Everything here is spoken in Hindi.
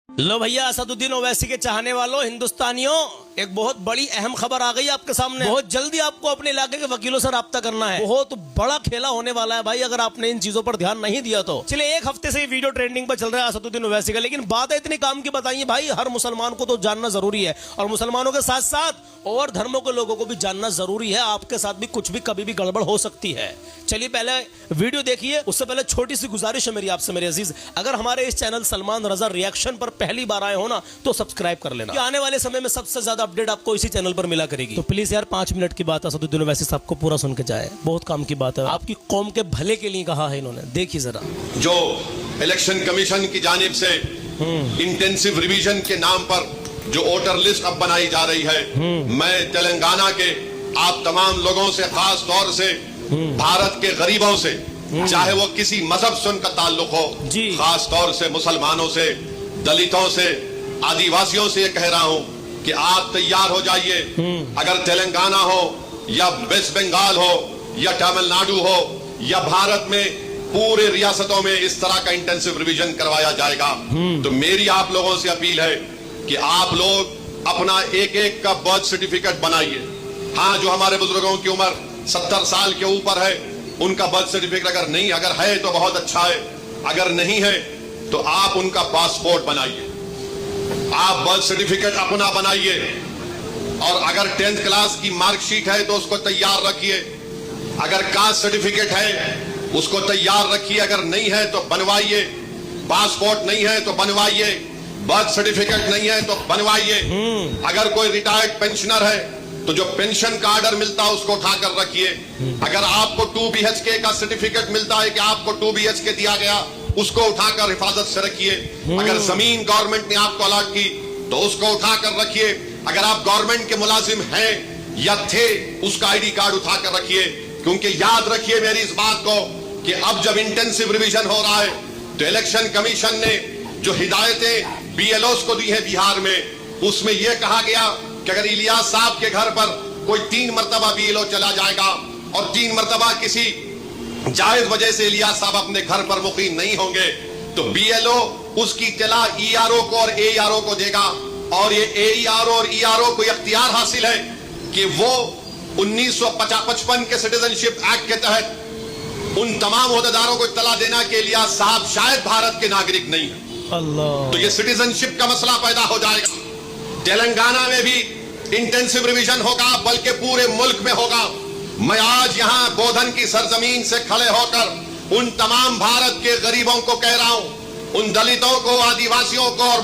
लो भैया, असदुद्दीन ओवैसी के चाहने वालों, हिंदुस्तानियों, एक बहुत बड़ी अहम खबर आ गई आपके सामने। बहुत जल्दी आपको अपने इलाके के वकीलों से राब्ता करना है। बहुत बड़ा खेला होने वाला है भाई, अगर आपने इन चीजों पर ध्यान नहीं दिया तो। चलिए, एक हफ्ते से ये वीडियो ट्रेंडिंग पर चल रहा है असदुद्दीन ओवैसी का, लेकिन बातें इतनी काम की बताइए भाई, हर मुसलमान को तो जानना जरूरी है, और मुसलमानों के साथ साथ और धर्मों के लोगों को भी जानना जरूरी है। आपके साथ भी कुछ भी कभी भी गड़बड़ हो सकती है। चलिए पहले वीडियो देखिए, उससे पहले छोटी सी गुजारिश है मेरी आपसे मेरे अजीज, अगर हमारे इस चैनल सलमान रजा रिएक्शन पर पहली बार आए हो ना तो सब्सक्राइब कर लेना। आने वाले समय में सबसे ज्यादा अपडेट आपको इसी चैनल पर मिला करेगी। तो प्लीज यार 5 मिनट की बात असदुद्दीन ओवैसी साहब को पूरा सुन के जाए, बहुत काम की बात है, आपकी कौम के भले के लिए कहा है इन्होंने। देखिए जरा। जो इलेक्शन कमीशन की जानिब से इंटेंसिव रिवीजन के नाम पर जो वोटर लिस्ट अब बनाई जा रही है, मैं तेलंगाना के आप तमाम लोगों से, खास तौर से भारत के गरीबों से, चाहे वो किसी मजहब से उनका ताल्लुक हो, खास तौर से मुसलमानों से, दलितों से, आदिवासियों से ये कह रहा हूं कि आप तैयार हो जाइए। अगर तेलंगाना हो या वेस्ट बंगाल हो या तमिलनाडु हो या भारत में पूरे रियासतों में इस तरह का इंटेंसिव रिवीजन करवाया जाएगा। तो मेरी आप लोगों से अपील है कि आप लोग अपना एक एक का बर्थ सर्टिफिकेट बनाइए। हाँ, जो हमारे बुजुर्गों की उम्र 70 साल के ऊपर है, उनका बर्थ सर्टिफिकेट अगर नहीं, अगर है तो बहुत अच्छा है, अगर नहीं है तो आप उनका पासपोर्ट बनाइए, आप बर्थ सर्टिफिकेट अपना बनाइए, और अगर 10th क्लास की मार्कशीट है तो उसको तैयार रखिए, अगर कास्ट सर्टिफिकेट है उसको तैयार रखिए, अगर नहीं है तो बनवाइए, पासपोर्ट नहीं है तो बनवाइए, बर्थ सर्टिफिकेट नहीं है तो बनवाइए। अगर कोई रिटायर्ड पेंशनर है तो जो पेंशन का ऑर्डर मिलता है उसको उठाकर रखिए। अगर आपको 2 BHK का सर्टिफिकेट मिलता है कि आपको 2 BHK दिया गया, उसको उठाकर हिफाजत से रखिए। अगर जमीन गवर्नमेंट ने आपको अलॉट की तो उसको उठाकर रखिए। अगर आप गवर्नमेंट के मुलाजिम हैं या थे, उसका ID कार्ड उठाकर रखिए, क्योंकि याद रखिए मेरी इस बात को कि अब जब इंटेंसिव रिवीजन हो रहा है तो इलेक्शन कमीशन ने जो हिदायतें BLOs को दी है बिहार में, उसमें यह कहा गया कि अगर इलियास साहब के घर पर कोई 3 मरतबा BLO चला जाएगा और 3 मरतबा किसी जायज वजह से इलियास साहब अपने घर पर मुकीम नहीं होंगे तो BLO उसकी इत्तला ERO को और AERO को देगा, और ये AERO और ERO को इख्तियार हासिल है कि वो 1955 के सिटीजनशिप एक्ट के तहत उन तमाम ओहदेदारों को इत्तला देना कि इलियास साहब शायद भारत के नागरिक नहीं है। अल्लाह। तो ये सिटीजनशिप का मसला पैदा हो जाएगा। तेलंगाना में भी इंटेंसिव रिवीजन होगा, बल्कि पूरे मुल्क में होगा। मैं आज यहां बोधन की सरजमीन से खड़े होकर उन तमाम भारत के गरीबों को कह रहा हूं, उन दलितों को, आदिवासियों को और